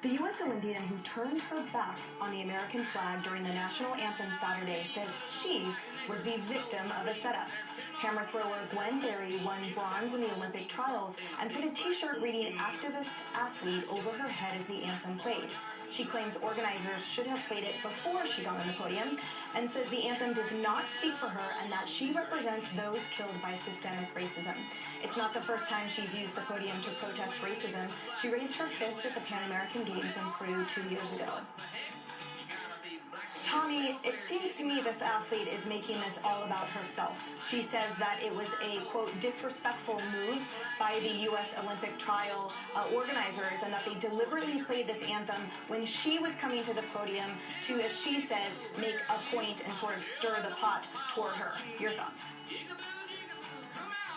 The U.S. Olympian who turned her back on the American flag during the national anthem Saturday says she was the victim of a setup. Hammer thrower Gwen won bronze in the Olympic trials and put a t-shirt reading "activist athlete" over her head as the anthem played. She claims organizers should have played it before she got on the podium and says the anthem does not speak for her and that she represents those killed by systemic racism. It's not the first time she's used the podium to protest racism. She raised her fist at the Pan American Games in Peru 2 years ago. Tommy, it seems to me this athlete is making this all about herself. She says that it was a, quote, disrespectful move by the U.S. Olympic trial organizers and that they deliberately played this anthem when she was coming to the podium to, as she says, make a point and sort of stir the pot toward her. Your thoughts?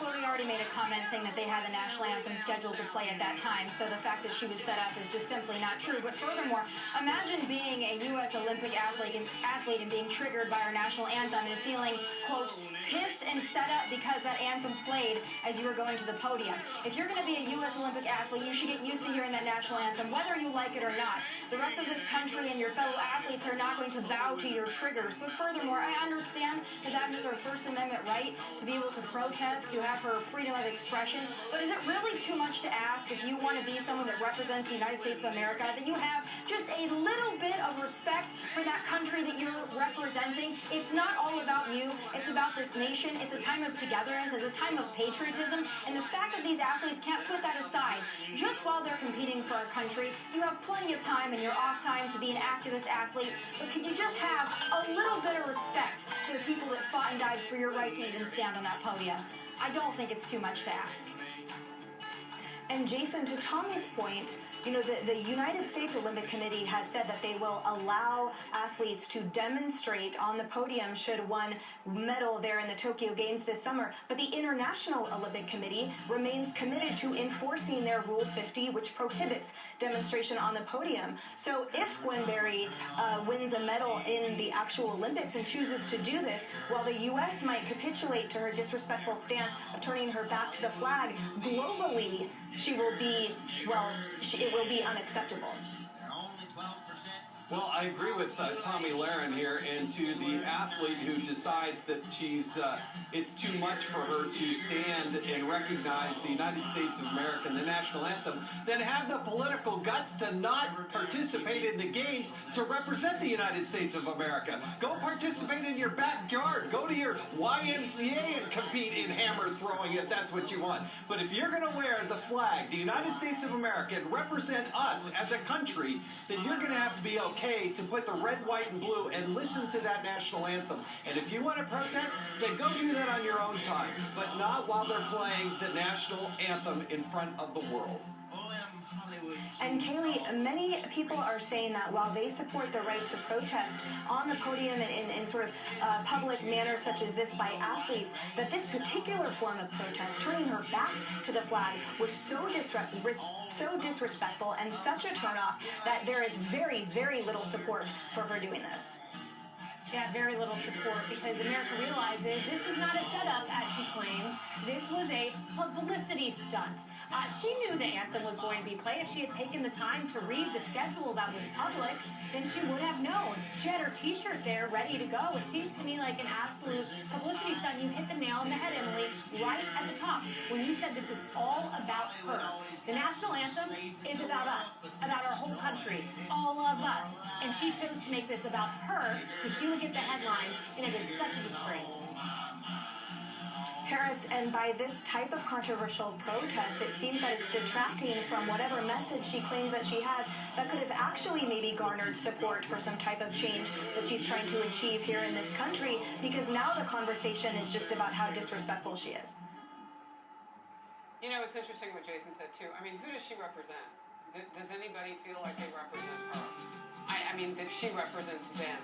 Well, we already made a comment saying that they had the national anthem scheduled to play at that time, so the fact that she was set up is just simply not true. But furthermore, imagine being a U.S. Olympic athlete and being triggered by our national anthem and feeling, quote, pissed and set up because that anthem played as you were going to the podium. If you're going to be a U.S. Olympic athlete, you should get used to hearing that national anthem, whether you like it or not. The rest of this country and your fellow athletes are not going to bow to your triggers. But furthermore, I understand that that is our First Amendment right to be able to protest, to have her freedom of expression, but is it really too much to ask if you want to be someone that represents the United States of America that you have just a little bit of respect for that country that you're representing? It's not all about you, it's about this nation. It's a time of togetherness, it's a time of patriotism, and the fact that these athletes can't put that aside just while they're competing for our country. You have plenty of time in your off time to be an activist athlete, but could you just have a little bit of respect for the people that fought and died for your right to even stand on that podium? I don't think it's too much to ask. And Jason, to Tommy's point, you know, the United States Olympic Committee has said that they will allow athletes to demonstrate on the podium should one medal there in the Tokyo Games this summer. But the International Olympic Committee remains committed to enforcing their Rule 50, which prohibits demonstration on the podium. So if Gwen wins a medal in the actual Olympics and chooses to do this, while the U.S. might capitulate to her disrespectful stance of turning her back to the flag, globally, she will be, well, it will be unacceptable. Well, I agree with Tommy Lahren here, and to the athlete who decides that it's too much for her to stand and recognize the United States of America and the national anthem, then have the political guts to not participate in the games to represent the United States of America. Go participate in your backyard. Go to your YMCA and compete in hammer throwing if that's what you want. But if you're going to wear the flag, the United States of America, and represent us as a country, then you're going to have to be okay to put the red, white, and blue and listen to that national anthem. And if you want to protest, then go do that on your own time, but not while they're playing the national anthem in front of the world. And Kaylee, many people are saying that while they support the right to protest on the podium in sort of public manner such as this by athletes, that this particular form of protest, turning her back to the flag, was so disrespectful and such a turnoff that there is very, very little support for her doing this. Yeah, very little support, because America realizes this was not a setup, as she claims. This was a publicity stunt. She knew the anthem was going to be played. If she had taken the time to read the schedule that was public, then she would have known. She had her t-shirt there ready to go. It seems to me like an absolute publicity stunt. You hit the nail on the head, Emily, right at the top, when you said this is all about her. The national anthem is about us, about our whole country, all of us. And she chose to make this about her, so she would get the headlines, and it is such a disgrace. Harris, and by this type of controversial protest, it seems that it's detracting from whatever message she claims that she has that could have actually maybe garnered support for some type of change that she's trying to achieve here in this country, because now the conversation is just about how disrespectful she is. You know, it's interesting what Jason said, too. I mean, who does she represent? Does anybody feel like they represent her? I mean, that she represents them.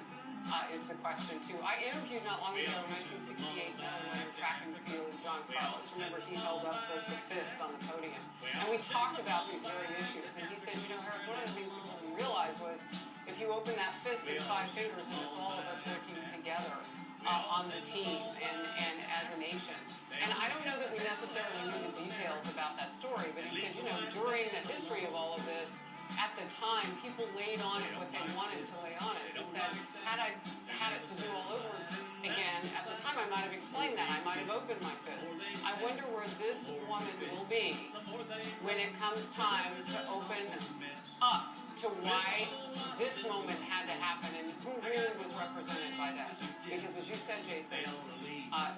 Is the question, too. I interviewed not long ago, 1968 medal winner track and field John Carlos. Remember, he held up the fist on the podium. And we talked about these very issues. And he said, you know, Harris, one of the things we didn't realize was if you open that fist, it's 5 fingers, and it's all of us working together on the team and as a nation. And I don't know that we necessarily knew the details about that story, but he said, you know, during the history of all of this, at the the time, people laid on it what they wanted to lay on it. He said, had I had it to do all over again, at the time I might have explained that. I might have opened my fist. I wonder where this woman will be when it comes time to open up to why this moment had to happen and who really was represented by that. Because as you said, Jason,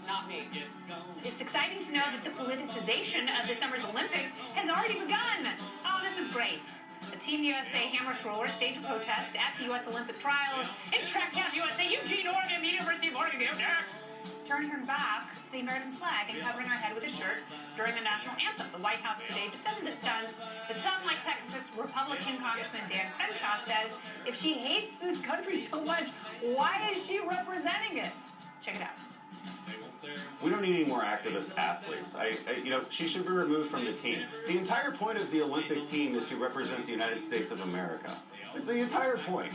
not me. It's exciting to know that the politicization of this summer's Olympics has already begun. Oh, this is great. The Team USA hammer thrower staged a protest at the U.S. Olympic trials in Tracktown, USA, Eugene, Oregon, the University of Oregon, turning her back to the American flag and covering her head with a shirt during the national anthem. The White House today defended the stunt, but some, like Texas Republican Congressman Dan Crenshaw, says if she hates this country so much, why is she representing it? Check it out. We don't need any more activist athletes. She should be removed from the team. The entire point of the Olympic team is to represent the United States of America. It's the entire point.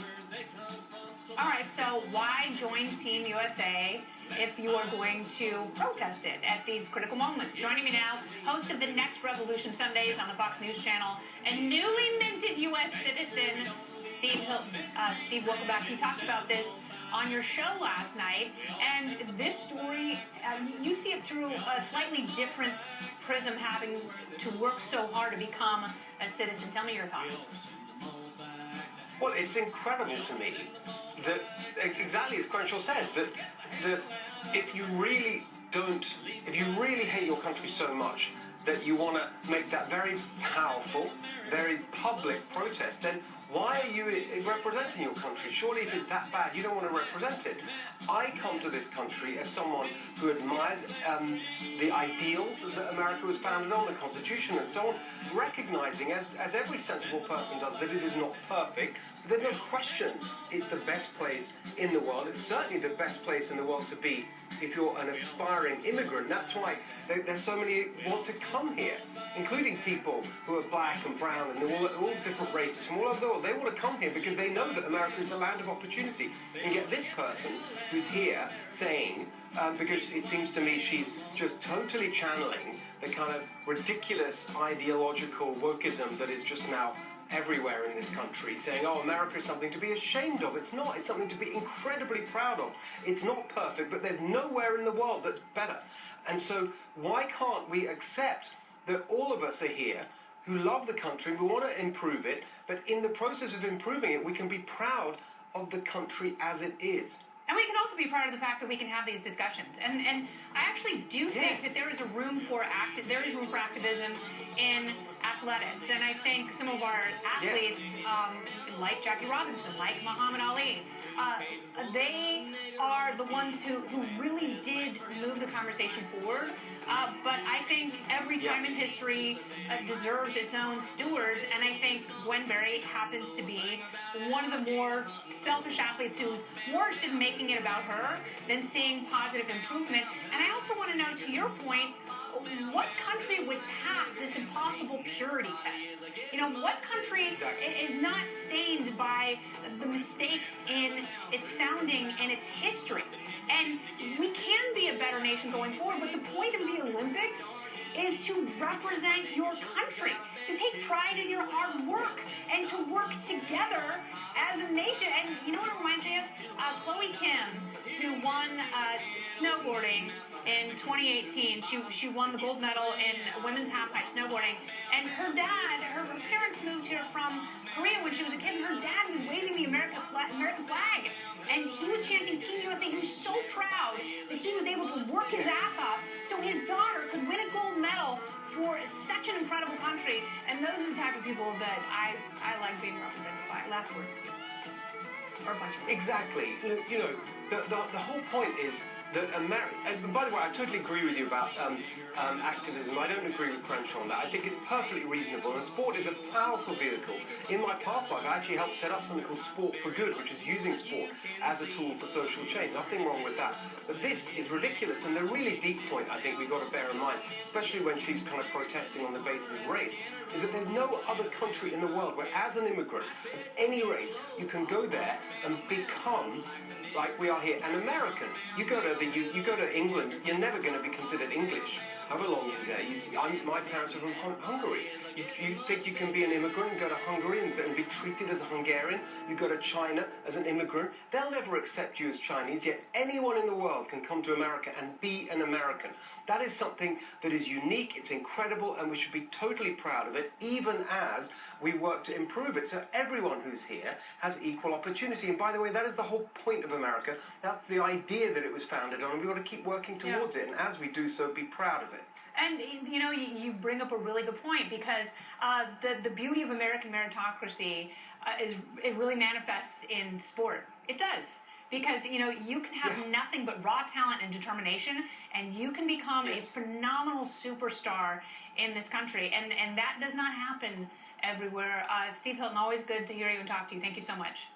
All right, so why join Team USA if you are going to protest it at these critical moments? Joining me now, host of the Next Revolution Sundays on the Fox News Channel, and newly minted U.S. citizen, Steve Hilton. Steve, welcome back. You talked about this on your show last night, and this story, you see it through a slightly different prism, having to work so hard to become a citizen. Tell me your thoughts. Well, it's incredible to me that, exactly as Crenshaw says, that if you really hate your country so much that you want to make that very powerful, very public protest, then why are you representing your country? Surely if it's that bad, you don't want to represent it. I come to this country as someone who admires the ideals that America was founded on, the Constitution and so on, recognizing, as every sensible person does, that it is not perfect. There's no question it's the best place in the world. It's certainly the best place in the world to be if you're an aspiring immigrant. That's why there's so many who want to come here, including people who are black and brown and all different races from all over the world. They want to come here because they know that America is the land of opportunity. And yet this person who's here saying, because it seems to me she's just totally channeling the kind of ridiculous ideological wokeism that is just now everywhere in this country, saying, oh, America is something to be ashamed of. It's not. It's something to be incredibly proud of. It's not perfect, but there's nowhere in the world that's better. And so why can't we accept that all of us are here who love the country, we want to improve it, but in the process of improving it, we can be proud of the country as it is. And we can also be proud of the fact that we can have these discussions. And I actually do think that there is room for activism in athletics. And I think some of our athletes, like Jackie Robinson, like Muhammad Ali, they are the ones who really did move the conversation forward. But I think every time in history deserves its own stewards, and I think Gwen happens to be one of the more selfish athletes who's more interested in making it about her than seeing positive improvement. And I also want to know, to your point, what country would pass this impossible purity test? What country is not stained by the mistakes in its founding and its history? And we can be a better nation going forward, but the point of the Olympics is to represent your country, to take pride in your hard work, and to work together as a nation. And you know what it reminds me of? Chloe Kim, who won snowboarding in 2018. She won the gold medal in women's halfpipe snowboarding. And her parents moved here from Korea when she was a kid, and her dad was waving the American flag. And he was chanting Team USA. He was so proud that he was able to work his ass off so his daughter could win a gold medal for such an incredible country. And those are the type of people that I like being represented by. Last words. Or a bunch of words. Exactly. The whole point is that America, and by the way, I totally agree with you about activism. I don't agree with Crenshaw on that. I think it's perfectly reasonable, and sport is a powerful vehicle. In my past life, I actually helped set up something called Sport for Good, which is using sport as a tool for social change. Nothing wrong with that. But this is ridiculous, and the really deep point I think we've got to bear in mind, especially when she's kind of protesting on the basis of race, is that there's no other country in the world where, as an immigrant of any race, you can go there and become, like we are here, an American. You go to whether you go to England, you're never going to be considered English. However long you're there. My parents are from Hungary. You think you can be an immigrant and go to Hungary and be treated as a Hungarian? You go to China as an immigrant. They'll never accept you as Chinese, yet anyone in the world can come to America and be an American. That is something that is unique, it's incredible, and we should be totally proud of it, even as we work to improve it. So everyone who's here has equal opportunity. And by the way, that is the whole point of America. That's the idea that it was founded on, and we've got to keep working towards it. And as we do so, be proud of it. And, you know, you bring up a really good point, because the beauty of American meritocracy it really manifests in sport. It does. Because, you know, you can have nothing but raw talent and determination, and you can become a phenomenal superstar in this country. And that does not happen everywhere. Steve Hilton, always good to hear you and talk to you. Thank you so much.